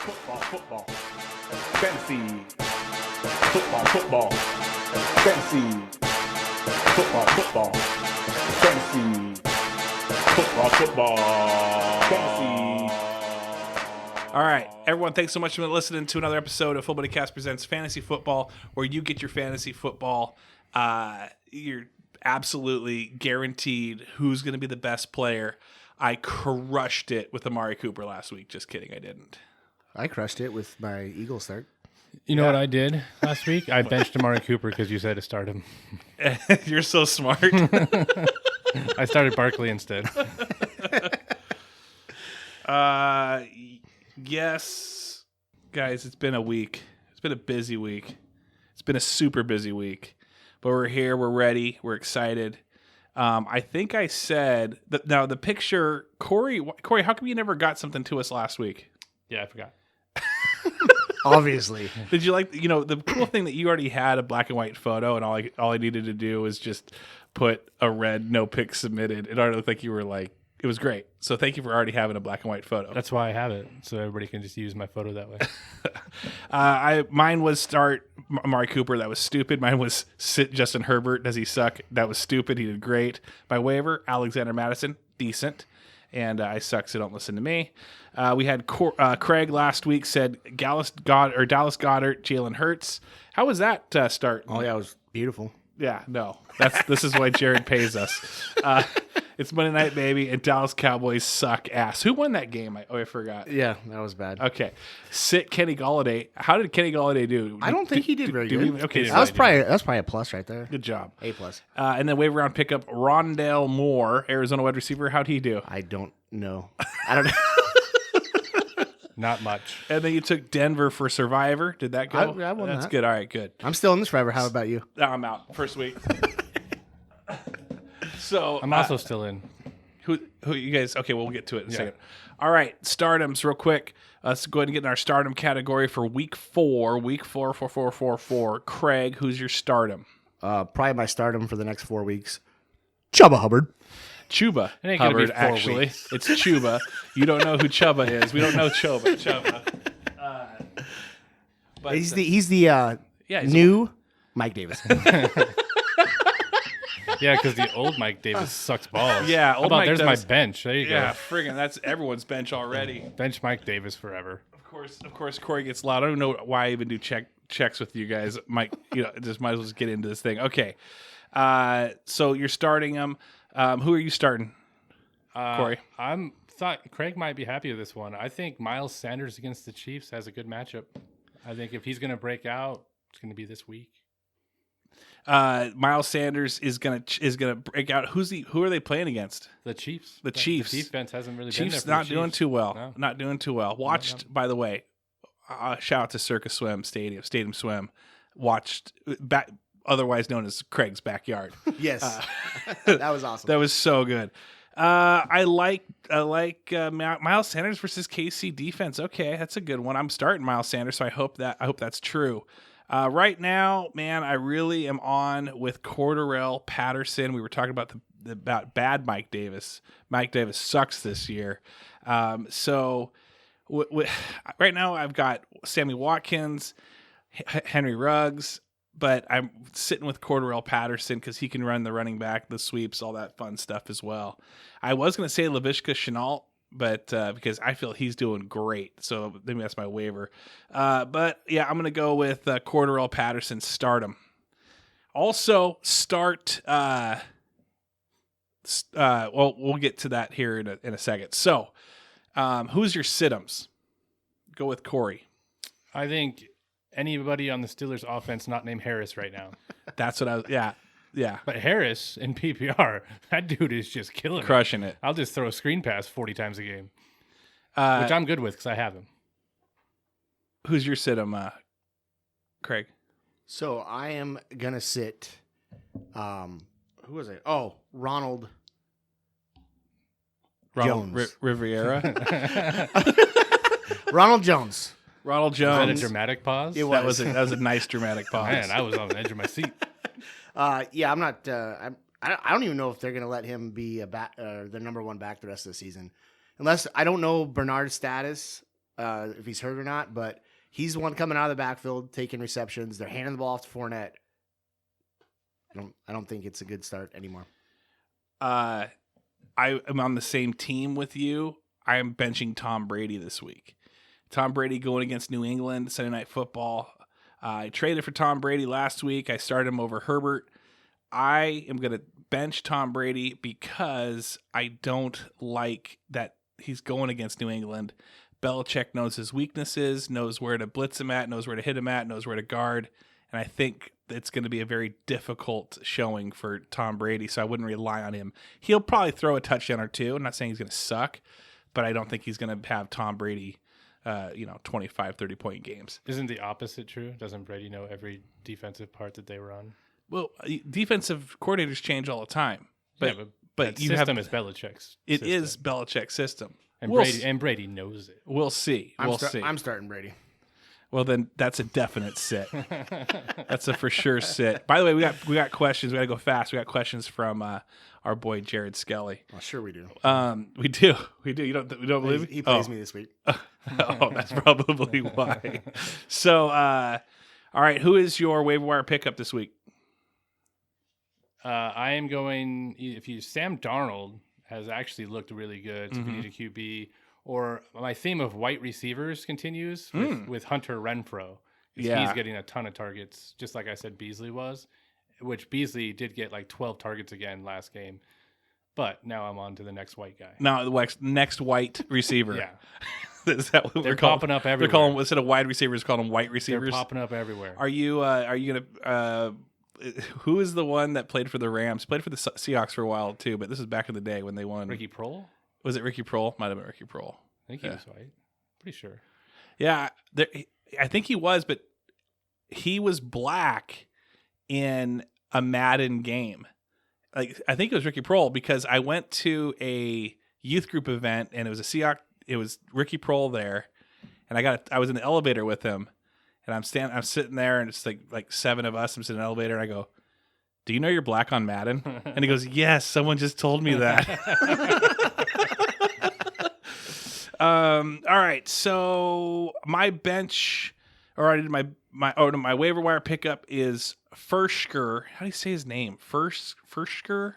Football. Fantasy. Football. Fantasy. Football. Fantasy. Football. Fantasy. All right, everyone, thanks so much for listening to another episode of Fullbuddy Cast Presents Fantasy Football, where you get your fantasy football. You're absolutely guaranteed who's going to be the best player. I crushed it with Amari Cooper last week. Just kidding, I didn't. I crushed it with my Eagles start. You know what I did last week? I benched Amari Cooper because you said to start him. You're so smart. I started Barkley instead. Yes, guys, it's been a week. It's been a busy week. It's been a super busy week. But we're here. We're ready. We're excited. I think I said that. Now the picture, Corey, how come you never got something to us last week? Yeah, I forgot. Obviously. Did you like? The cool thing that you already had a black and white photo, and all I needed to do was just put a red no pic submitted. It already looked like you were like. It was great. So thank you for already having a black and white photo. That's why I have it, so everybody can just use my photo that way. Mine was start Amari Cooper. That was stupid. Mine was sit Justin Herbert. Does he suck? That was stupid. He did great. My waiver, Alexander Madison, decent. And I suck, so don't listen to me. We had Craig last week said Dallas Goddard, Jalen Hurts. How was that start? Oh, yeah, it was beautiful. Yeah, no. This is why Jared pays us. It's Monday night, baby, and Dallas Cowboys suck ass. Who won that game? I forgot. Yeah, that was bad. Okay. Sit Kenny Golladay. How did Kenny Golladay do? I don't think he did very good. Okay, that was probably a plus right there. good job. A plus. And then waiver round pickup, Rondale Moore, Arizona wide receiver. How'd he do? I don't know. I don't know. Not much. And then you took Denver for Survivor. Did that go? I won That's that. good. All right, good. I'm still in this forever. How about you? I'm out. First week. So I'm also still in. Who you guys? Okay, we'll get to it in a second. All right, stardoms, real quick. Let's go ahead and get in our stardom category for week 4. Week 4. Craig, who's your stardom? Probably my stardom for the next 4 weeks. Chuba Hubbard. Chuba It ain't gonna be Hubbard, 4 actually. weeks. It's Chuba. You don't know who Chuba is. We don't know Chuba. But He's the he's new Mike Davis. Yeah, because the old Mike Davis sucks balls. Yeah, How old about Mike there's does. my bench. There you yeah, go. friggin', that's everyone's bench already. Bench Mike Davis forever. Of course, Corey gets loud. I don't know why I even do checks with you guys. Mike, just might as well just get into this thing. Okay, so you're starting them. Who are you starting, Corey? Thought Craig might be happy with this one. I think Miles Sanders against the Chiefs has a good matchup. I think if he's going to break out, it's going to be this week. Miles Sanders is gonna break out. Who are they playing against? The Chiefs. The Chiefs. The defense hasn't really been there Chiefs for not the doing Chiefs. too well. No. Not doing too well. Watched, by the way. Shout out to Circus Swim Stadium Swim. Watched back, otherwise known as Craig's backyard. Yes. That was awesome. That was so good. I like Miles Sanders versus KC defense. Okay, that's a good one. I'm starting Miles Sanders, so I hope that's true. Right now, man, I really am on with Cordarrelle Patterson. We were talking about about bad Mike Davis. Mike Davis sucks this year. So right now I've got Sammy Watkins, Henry Ruggs, but I'm sitting with Cordarrelle Patterson because he can run the running back, the sweeps, all that fun stuff as well. I was going to say Laviska Shenault, but because I feel he's doing great. So maybe that's my waiver. But yeah, I'm going to go with Cordarrelle Patterson, start him. Also start, well, we'll get to that here in a second. So who's your sit-ems? Go with Corey. I think anybody on the Steelers offense not named Harris right now. That's what I was, yeah. But Harris in PPR, that dude is just killing Crushing it. I'll just throw a screen pass 40 times a game, Which which I'm good with because I have him. Who's your sit-em, Craig? So I am going to sit. Who was it? Oh, Ronald Jones. Riviera. Ronald Jones. Ronald Was that a Jones. dramatic pause? It That was a nice dramatic pause. Man, I was on the edge of my seat. Yeah, I'm not. I don't even know if they're going to let him be their number one back the rest of the season, unless I don't know Bernard's status if he's hurt or not, but he's the one coming out of the backfield, taking receptions. They're handing the ball off to Fournette. I don't think it's a good start anymore. I am on the same team with you. I am benching Tom Brady this week. Tom Brady going against New England, Sunday Night Football. I traded for Tom Brady last week. I started him over Herbert. I am going to bench Tom Brady because I don't like that he's going against New England. Belichick knows his weaknesses, knows where to blitz him at, knows where to hit him at, knows where to guard. And I think it's going to be a very difficult showing for Tom Brady, so I wouldn't rely on him. He'll probably throw a touchdown or two. I'm not saying he's going to suck, but I don't think he's going to have Tom Brady, 25, 30-point games. Isn't the opposite true? Doesn't Brady know every defensive part that they run? Well, defensive coordinators change all the time. But, yeah, but you system have, is Belichick's It system. is Belichick's system. And Brady knows it. We'll see. I'm starting Brady. Well, then that's a definite sit. That's a for sure sit. By the way, we got questions. We got to go fast. We got questions from our boy Jared Skelley. Well, sure we do. We do. You don't believe me? He plays me this week. Oh, that's probably why. So, all right, who is your waiver wire pickup this week? I am going. Sam Darnold has actually looked really good. So if you need a QB, or my theme of white receivers continues with Hunter Renfrow. Yeah. He's getting a ton of targets, just like I said Beasley was, which Beasley did get like 12 targets again last game. But now I'm on to the next white guy. No, the next white receiver. Yeah. Is that what They're popping up everywhere. They're calling, instead of wide receivers, call them white receivers. They're popping up everywhere. Are you gonna? Who is the one that played for the Rams? Played for the Seahawks for a while too, but this is back in the day when they won. Ricky Prohl? Was it Ricky Prohl? Might have been Ricky Prohl. I think he was white. Pretty sure. Yeah, I think he was, but he was black in a Madden game. Like, I think it was Ricky Prohl because I went to a youth group event and it was a Seahawks. It was Ricky Prohl there, and I was in the elevator with him, and I'm sitting there, and it's like seven of us. I'm sitting in the elevator, and I go, "Do you know you're black on Madden?" And he goes, "Yes, someone just told me that." All right, so my bench, or I did my waiver wire pickup is Fursker. How do you say his name? Fursker?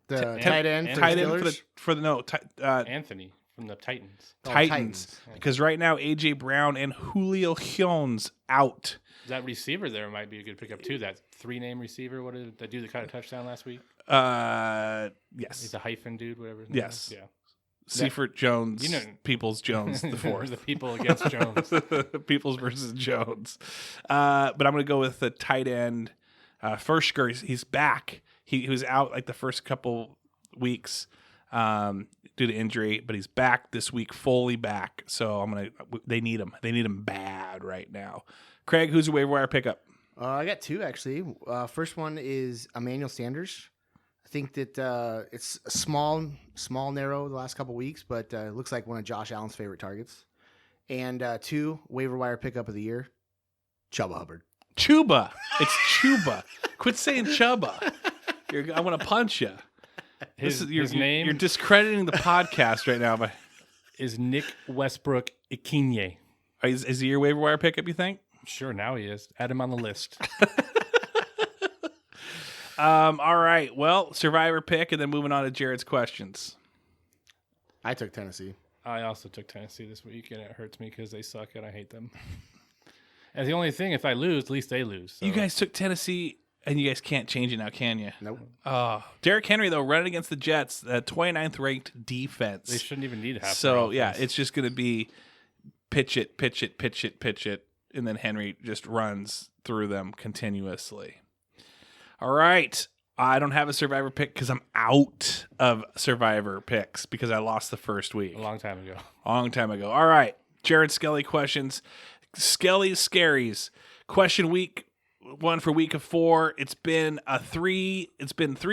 The tight end for Tight the end Steelers? Anthony from the Titans. Titans. Because right now AJ Brown and Julio Jones out. That receiver there might be a good pickup too. That 3-name receiver. What did that dude that caught a touchdown last week? Yes. He's a hyphen dude. Whatever. His name Yes. is. Yeah. Seifert Jones, Peoples Jones the fourth. The people against Jones. Peoples versus Jones. But I'm going to go with the tight end. Fursker, he's back. He was out like the first couple weeks due to injury, but he's back this week, fully back. So they need him. They need him bad right now. Craig, who's your waiver wire pickup? I got two, actually. First one is Emmanuel Sanders. I think that it's a small, narrow the last couple weeks, but it looks like one of Josh Allen's favorite targets. And two, waiver wire pickup of the year, Chuba Hubbard. Chuba. It's Chuba. Quit saying Chuba. I want to punch you. His name You're discrediting the podcast right now. But is Nick Westbrook Ikinye. is he your waiver wire pickup, you think? Sure, now he is. Add him on the list. All right. Well, survivor pick, and then moving on to Jared's questions. I took Tennessee. I also took Tennessee this week, and it hurts me because they suck and I hate them. And the only thing, if I lose, at least they lose. So. You guys took Tennessee, and you guys can't change it now, can you? Nope. Derrick Henry, though, running against the Jets, 29th ranked defense. They shouldn't even need half. So, yeah, it's just going to be pitch it, and then Henry just runs through them continuously. All right. I don't have a survivor pick because I'm out of survivor picks because I lost the first week. A long time ago. All right. Jared Skelley questions. Skelley's Scaries. Question week one for week of 4. It's been 3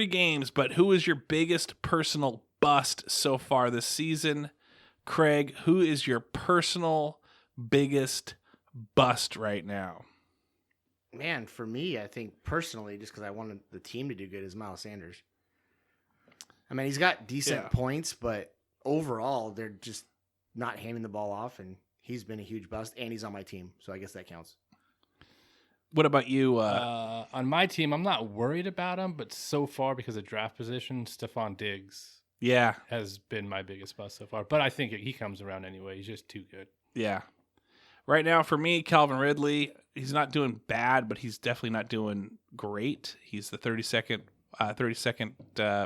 games, but who is your biggest personal bust so far this season? Craig, who is your personal biggest bust right now? Man, for me, I think personally, just because I wanted the team to do good, is Miles Sanders. I mean, he's got decent points, but overall, they're just not handing the ball off, and he's been a huge bust, and he's on my team, so I guess that counts. What about you? On my team, I'm not worried about him, but so far because of draft position, Stephon Diggs Yeah. has been my biggest bust so far. But I think he comes around anyway. He's just too good. Yeah. Right now, for me, Calvin Ridley, he's not doing bad, but he's definitely not doing great. He's the 32nd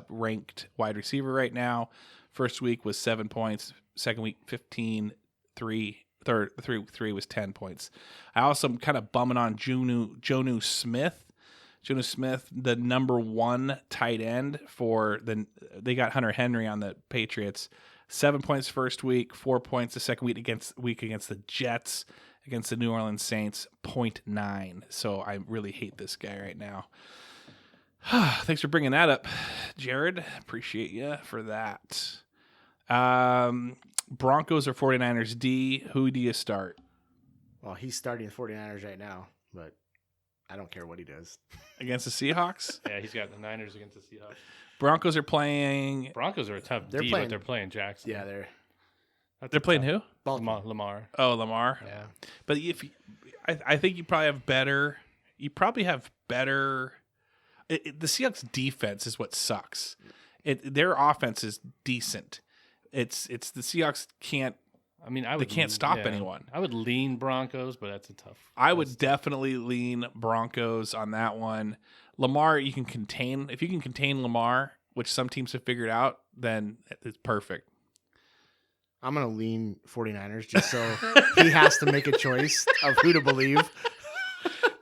ranked wide receiver right now. First week was 7 points. Second week, 15, 3. Third, 3 was 10 points. I also am kind of bumming on Jonnu Smith. Jonnu Smith, the number 1 tight end they got Hunter Henry on the Patriots. 7 points first week, 4 points the second week against the Jets, against the New Orleans Saints, 0.9. So I really hate this guy right now. Thanks for bringing that up, Jared. Appreciate you for that. Broncos or 49ers D, who do you start? Well, he's starting the 49ers right now, but I don't care what he does. Against the Seahawks? Yeah, he's got the Niners against the Seahawks. Broncos are playing... Broncos are a tough They're D, playing- but they're playing Jackson. Yeah, They're playing who? Lamar. Oh, Lamar. Yeah. But I think you probably have better... the Seahawks defense is what sucks. Their offense is decent. It's the Seahawks can't... they can't stop anyone. I would lean Broncos, but that's a tough. I would definitely lean Broncos on that one. Lamar, you can contain. If you can contain Lamar, which some teams have figured out, then it's perfect. I'm going to lean 49ers just so he has to make a choice of who to believe.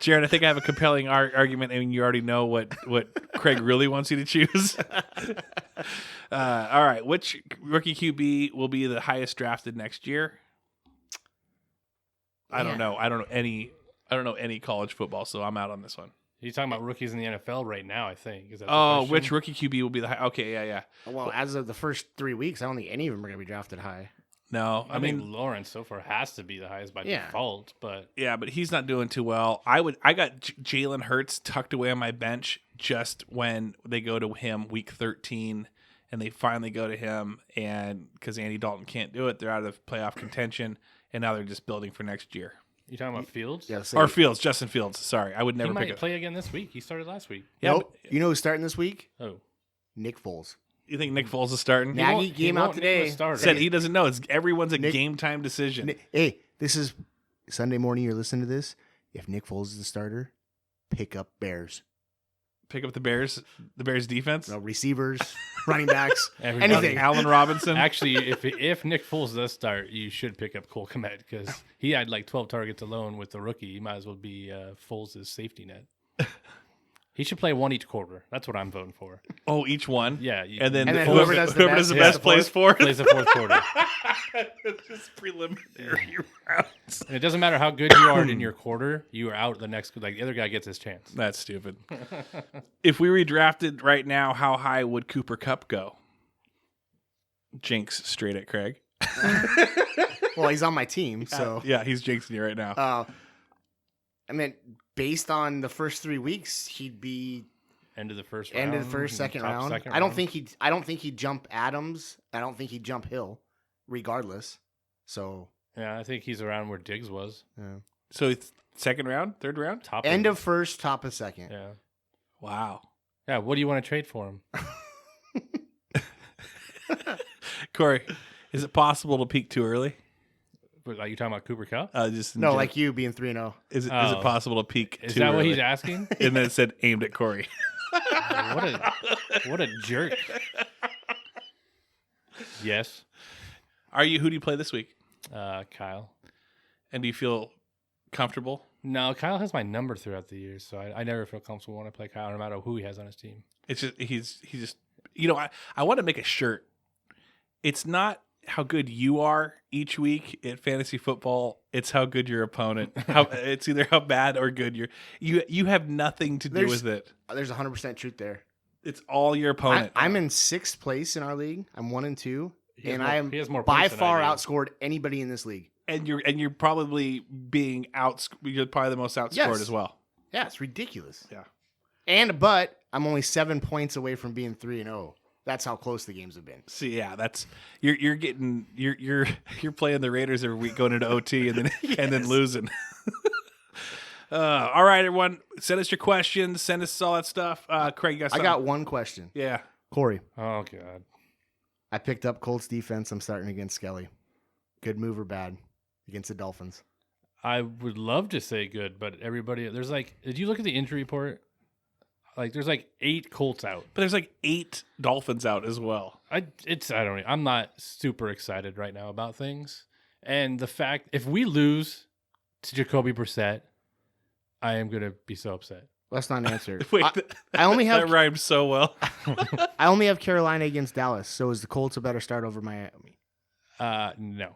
Jared, I think I have a compelling argument, and you already know what Craig really wants you to choose. All right, which rookie QB will be the highest drafted next year? I don't know. I don't know any college football, so I'm out on this one. You're talking about rookies in the NFL right now, I think. Is that which rookie QB will be the high? Okay, yeah. Well, as of the first 3 weeks, I don't think any of them are going to be drafted high. No, I mean Lawrence so far has to be the highest by default, but yeah, but he's not doing too well. I got Jalen Hurts tucked away on my bench just when they go to him week 13, and they finally go to him, and because Andy Dalton can't do it, they're out of playoff contention, and now they're just building for next year. You talking about Fields? Yeah, Or Fields, Justin Fields. Sorry, I would never he pick might it. play again this week. He started last week. Yeah, nope. You know who's starting this week? Oh, Nick Foles. you think Nick Foles is starting? Nagy won't- came he out won't name today. a starter. Said he doesn't know. Everyone's a Nick- game time decision. Hey, this is Sunday morning. You're listening to this. If Nick Foles is the starter, pick up Bears. Pick up the Bears defense. No, receivers, running backs, Everybody. anything. Allen Robinson. Actually, if Nick Foles does start, you should pick up Cole Kmet because he had like 12 targets alone with the rookie. He might as well be Foles' safety net. He should play one each quarter. That's what I'm voting for. Oh, each one. Yeah, And then, And then whoever whoever does the whoever does the best best plays fourth. plays the fourth quarter. It's just preliminary rounds. And it doesn't matter how good you are in your quarter, you are out the next. Like the other guy gets his chance. That's stupid. If we redrafted right now, how high would Cooper Kupp go? Jinx straight at Craig. Well, he's on my team, so Yeah, he's jinxing you right now. I mean, based on the first 3 weeks, he'd be End of the first round. end of the first, second top round. second I don't round. think he'd jump Adams. I don't think he'd jump Hill, regardless. So Yeah, I think he's around where Diggs was. So it's second round, third round? Top end of first, top of second. Yeah. Wow. Yeah. What do you want to trade for him? Corey, is it possible to peak too early? Are you talking about Cooper Kupp? Just in No, general. like you being 3-0. Is it Oh. possible to peak Is too that what early? he's asking? And then it said aimed at Corey. What a jerk. Yes. Who do you play this week? Kyle. And do you feel comfortable? No, Kyle has my number throughout the years, so I never feel comfortable when I play Kyle, no matter who he has on his team. It's just he's just I want to make a shirt. It's not how good you are each week at fantasy football. It's how good your opponent. It's either how bad or good you have nothing to do There's- with it. There's 100% truth there. It's all your opponent. I'm in 6th place in our league. I'm 1-2, and He has more by points than I far do. outscored anybody in this league. and you're probably being you're probably the most outscored Yes. as well. Yeah, it's ridiculous. Yeah. But I'm only 7 points away from being 3-0. That's how close the games have been. See, yeah, that's you're playing the Raiders every week, going into OT and then and then losing. All right, everyone, send us your questions. Send us all that stuff. Craig, you got something? I got one question. Yeah. Corey, Oh God. I picked up Colts defense. I'm starting against Skelley. Good move or bad against the Dolphins? I would love to say good, but everybody, there's like, did you look at the injury report? Like, there's like 8 Colts out. But there's like 8 Dolphins out as well. I'm not super excited right now about things. And the fact, if we lose to Jacoby Brissett, I am going to be so upset. That's not an answer. Wait, I only have that rhymed so well. I only have Carolina against Dallas. So is the Colts a better start over Miami? No.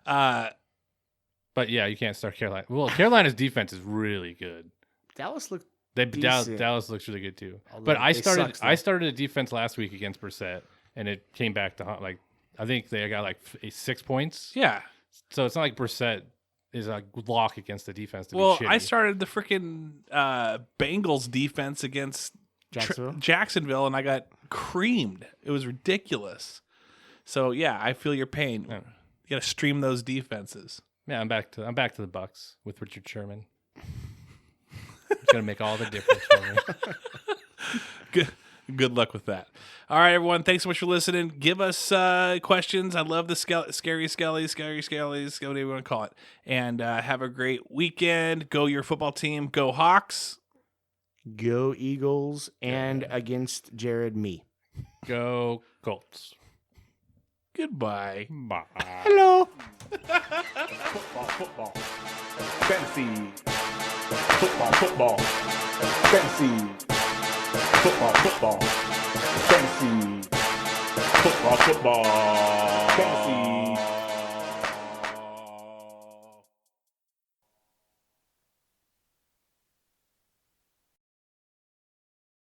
But yeah, you can't start Carolina. Well, Carolina's defense is really good. Dallas looked Dallas looks really good too. Although But I they started a defense last week against Brissett, and it came back to like I think they got like 6 points. Yeah. So it's not like Brissett is a lock against the defense. To Well, be shitty. I started the freaking Bengals defense against Jacksonville, and I got creamed. It was ridiculous. So yeah, I feel your pain. Yeah. You got to stream those defenses. Yeah, I'm back to the Bucks with Richard Sherman. It's gonna make all the difference for me. Good luck with that. All right, everyone. Thanks so much for listening. Give us questions. I love the scary Skellies, whatever you want to call it. And have a great weekend. Go your football team. Go Hawks. Go Eagles. And against Jared, me. Go Colts. Goodbye. Bye. Hello. Football. Fantasy. Football. Fantasy. Football. Fantasy. Football. Fantasy.